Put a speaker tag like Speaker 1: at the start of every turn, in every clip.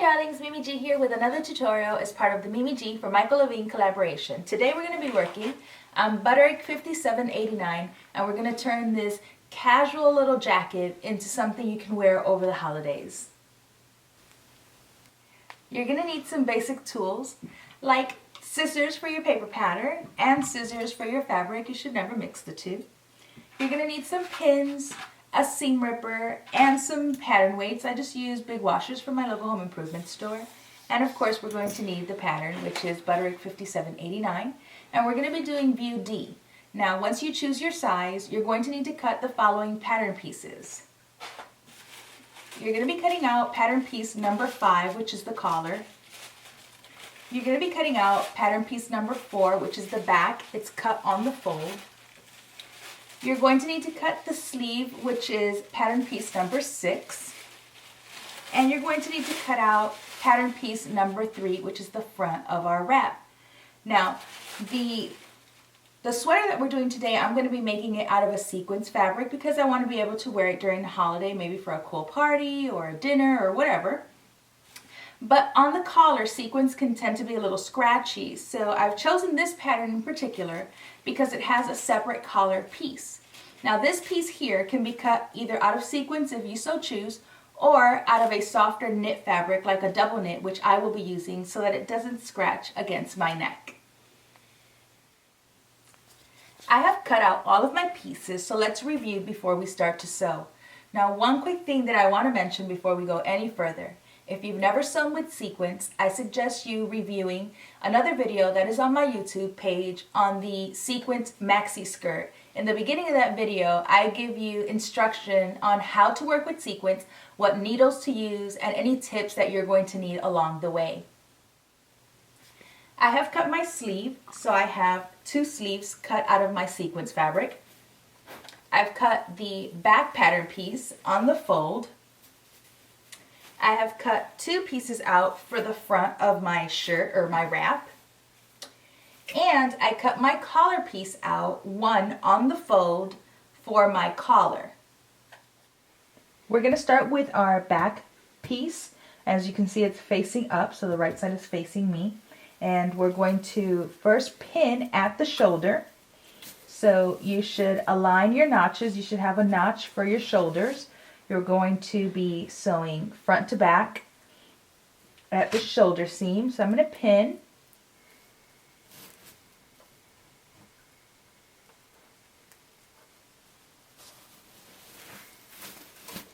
Speaker 1: darlings, Mimi G here with another tutorial as part of the Mimi G for Michael Levine collaboration. Today we're going to be working on Butterick 5789 and we're going to turn this casual little jacket into something you can wear over the holidays. You're going to need some basic tools like scissors for your paper pattern and scissors for your fabric. You should never mix the two. You're going to need some pins, a seam ripper, and some pattern weights. I just use big washers from my local home improvement store. And of course we're going to need the pattern, which is Butterick 5789, and we're going to be doing view D. Now once you choose your size, you're going to need to cut the following pattern pieces. You're going to be cutting out pattern piece number 5, which is the collar. You're going to be cutting out pattern piece number 4, which is the back. It's cut on the fold. You're going to need to cut the sleeve, which is pattern piece number 6. And you're going to need to cut out pattern piece number 3, which is the front of our wrap. Now, the sweater that we're doing today, I'm going to be making it out of a sequins fabric because I want to be able to wear it during the holiday, maybe for a cool party or a dinner or whatever. But on the collar, sequins can tend to be a little scratchy, so I've chosen this pattern in particular because it has a separate collar piece. Now this piece here can be cut either out of sequins if you so choose, or out of a softer knit fabric like a double knit, which I will be using so that it doesn't scratch against my neck. I have cut out all of my pieces, so let's review before we start to sew. Now one quick thing that I want to mention before we go any further. If you've never sewn with sequins, I suggest you reviewing another video that is on my YouTube page on the sequins maxi skirt. In the beginning of that video, I give you instruction on how to work with sequins, what needles to use, and any tips that you're going to need along the way. I have cut my sleeve, so I have 2 sleeves cut out of my sequins fabric. I've cut the back pattern piece on the fold. I have cut 2 pieces out for the front of my shirt or my wrap. And I cut my collar piece out, one on the fold for my collar. We're going to start with our back piece. As you can see, it's facing up, so the right side is facing me. And we're going to first pin at the shoulder. So you should align your notches. You should have a notch for your shoulders. You're going to be sewing front to back at the shoulder seam. So I'm going to pin.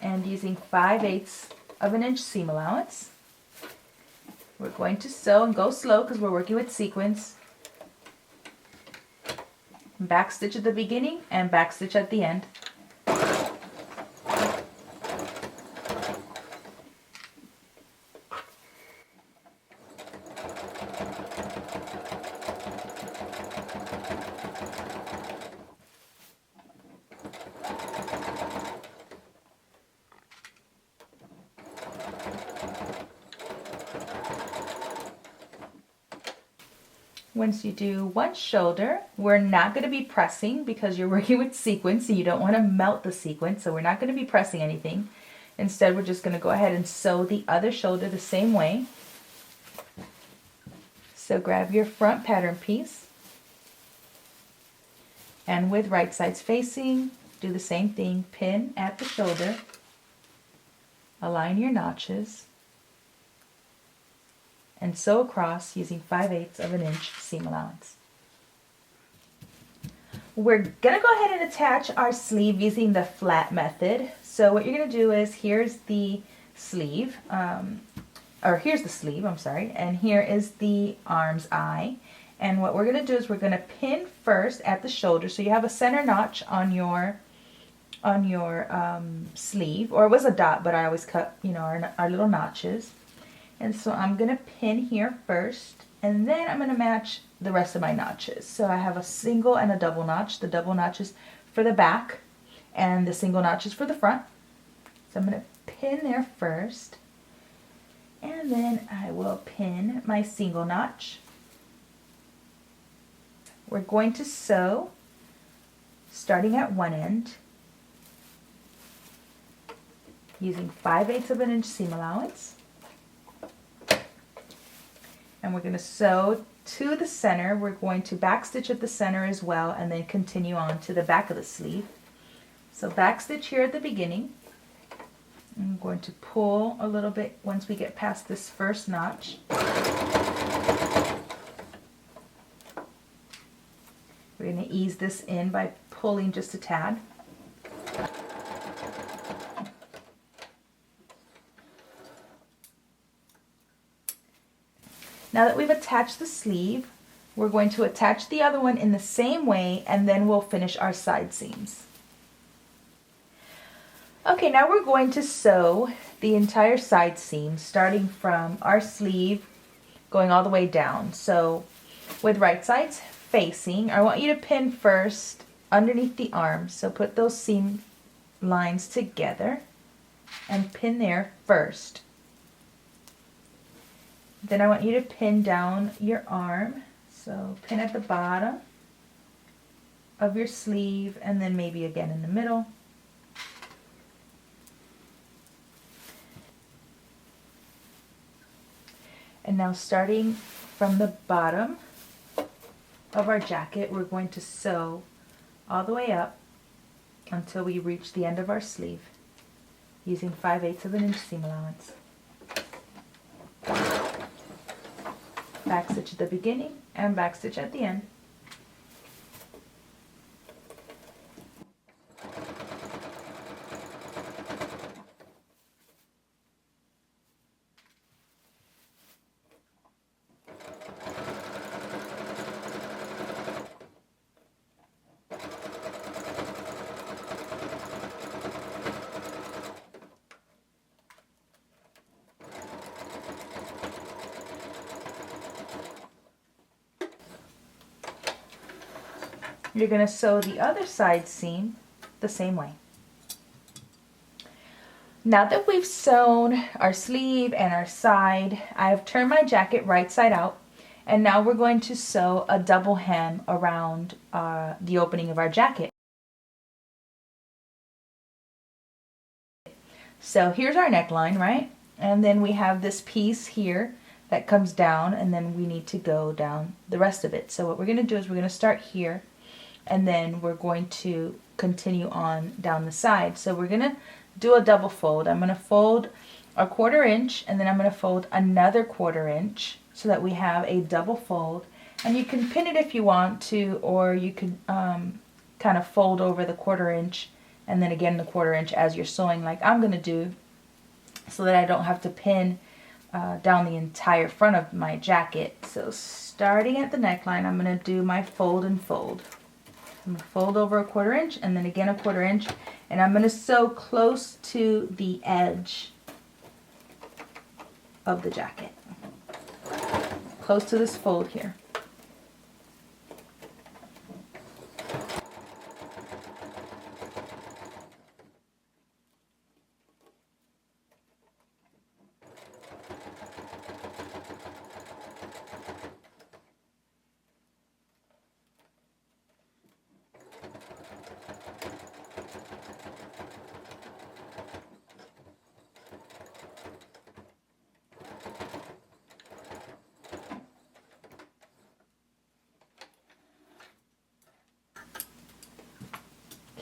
Speaker 1: And using 5/8 of an inch seam allowance. We're going to sew and go slow because we're working with sequins. Back stitch at the beginning and back stitch at the end. Once you do one shoulder, we're not going to be pressing because you're working with sequins, so you don't want to melt the sequin, so we're not going to be pressing anything. Instead, we're just going to go ahead and sew the other shoulder the same way. So grab your front pattern piece, and with right sides facing, do the same thing. Pin at the shoulder, align your notches, and sew across using 5/8 of an inch seam allowance. We're going to go ahead and attach our sleeve using the flat method. So what you're going to do is, here's the sleeve, here's the sleeve, I'm sorry, and here is the arm's eye. And what we're going to do is we're going to pin first at the shoulder, so you have a center notch on your sleeve, or it was a dot, but I always cut, our little notches. And so I'm going to pin here first, and then I'm going to match the rest of my notches. So I have a single and a double notch. The double notches for the back, and the single notches for the front. So I'm going to pin there first, and then I will pin my single notch. We're going to sew starting at one end using 5/8 of an inch seam allowance. and we're going to sew to the center. We're going to backstitch at the center as well, and then continue on to the back of the sleeve. So backstitch here at the beginning. I'm going to pull a little bit once we get past this first notch. We're going to ease this in by pulling just a tad. Now that we've attached the sleeve, we're going to attach the other one in the same way, and then we'll finish our side seams. Okay, now we're going to sew the entire side seam, starting from our sleeve, going all the way down. So with right sides facing, I want you to pin first underneath the arms. So put those seam lines together and pin there first. Then I want you to pin down your arm. So pin at the bottom of your sleeve, and then maybe again in the middle. And now starting from the bottom of our jacket, we're going to sew all the way up until we reach the end of our sleeve using 5/8 of an inch seam allowance. Backstitch at the beginning and backstitch at the end. You're going to sew the other side seam the same way. Now that we've sewn our sleeve and our side, I have turned my jacket right side out, and now we're going to sew a double hem around the opening of our jacket. So here's our neckline, right? And then we have this piece here that comes down, and then we need to go down the rest of it. So what we're going to do is we're going to start here, and then we're going to continue on down the side. So we're going to do a double fold. I'm going to fold a 1/4 inch, and then I'm going to fold another 1/4 inch so that we have a double fold. And you can pin it if you want to, or you could kind of fold over the 1/4 inch and then again the 1/4 inch as you're sewing, like I'm going to do, so that I don't have to pin down the entire front of my jacket. So starting at the neckline, I'm going to do my fold and fold. I'm going to fold over a 1/4 inch and then again a 1/4 inch, and I'm going to sew close to the edge of the jacket, close to this fold here.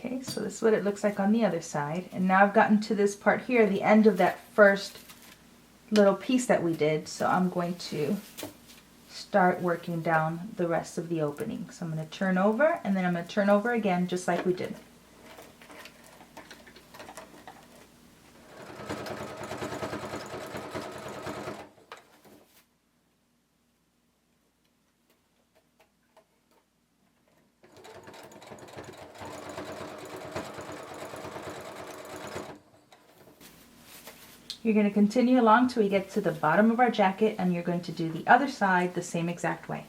Speaker 1: Okay, so this is what it looks like on the other side. And now I've gotten to this part here, the end of that first little piece that we did. So I'm going to start working down the rest of the opening. So I'm going to turn over, and then I'm going to turn over again, just like we did. You're going to continue along till we get to the bottom of our jacket, and you're going to do the other side the same exact way.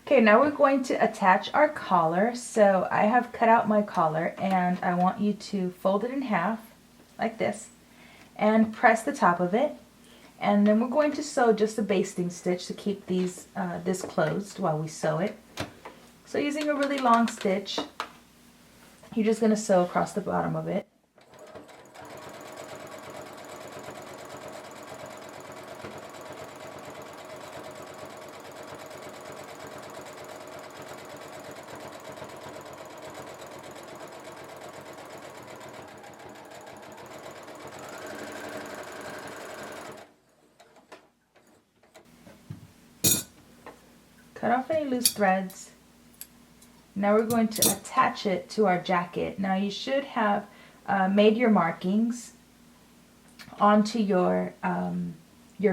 Speaker 1: Okay, now we're going to attach our collar. So I have cut out my collar, and I want you to fold it in half like this and press the top of it. And then we're going to sew just a basting stitch to keep these this closed while we sew it. So using a really long stitch, you're just going to sew across the bottom of it. Cut off any loose threads. Now we're going to attach it to our jacket. Now you should have made your markings onto your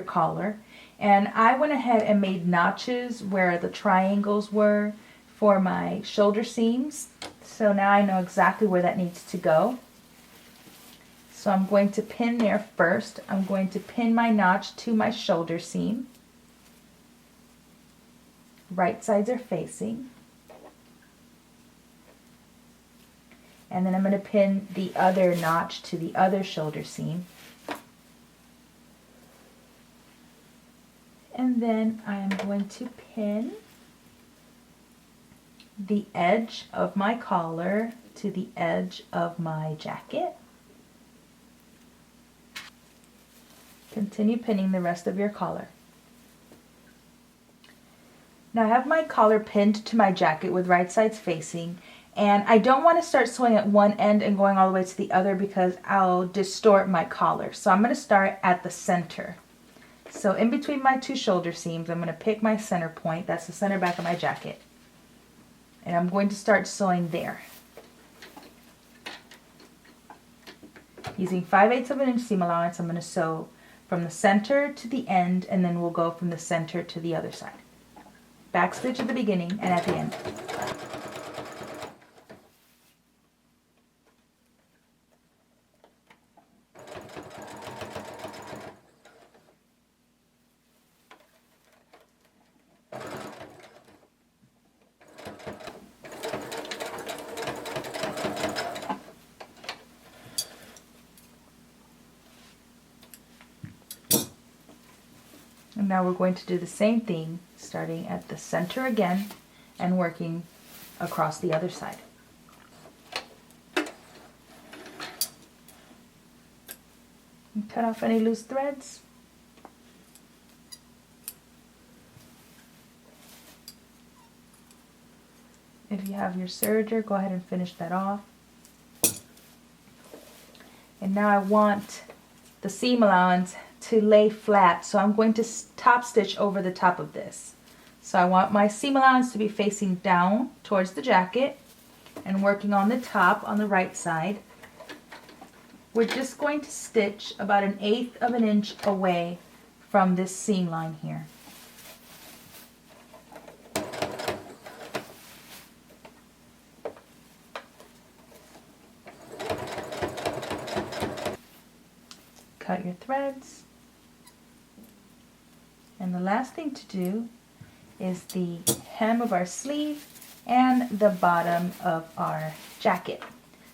Speaker 1: collar. And I went ahead and made notches where the triangles were for my shoulder seams. So now I know exactly where that needs to go. So I'm going to pin there first. I'm going to pin my notch to my shoulder seam. Right sides are facing. And then I'm going to pin the other notch to the other shoulder seam. And then I'm going to pin the edge of my collar to the edge of my jacket. Continue pinning the rest of your collar. Now I have my collar pinned to my jacket with right sides facing, and I don't want to start sewing at one end and going all the way to the other because I'll distort my collar. So I'm going to start at the center. So in between my two shoulder seams, I'm going to pick my center point. That's the center back of my jacket. And I'm going to start sewing there. Using 5/8 of an inch seam allowance, I'm going to sew from the center to the end, and then we'll go from the center to the other side. Back stitch at the beginning and at the end. And now we're going to do the same thing, starting at the center again and working across the other side. And cut off any loose threads. If you have your serger, go ahead and finish that off. And now I want the seam allowance to lay flat, so I'm going to top stitch over the top of this. So I want my seam allowance to be facing down towards the jacket and working on the top on the right side. We're just going to stitch about 1/8 of an inch away from this seam line here. Cut your threads. And the last thing to do is the hem of our sleeve and the bottom of our jacket.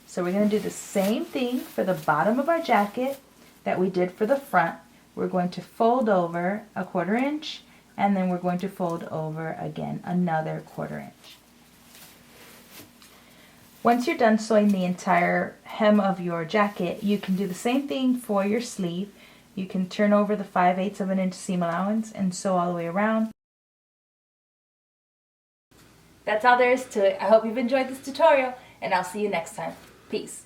Speaker 1: So we're going to do the same thing for the bottom of our jacket that we did for the front. We're going to fold over 1/4 inch, and then we're going to fold over again another 1/4 inch. Once you're done sewing the entire hem of your jacket, you can do the same thing for your sleeve. You can turn over the 5/8 of an inch seam allowance and sew all the way around. That's all there is to it. I hope you've enjoyed this tutorial, and I'll see you next time. Peace.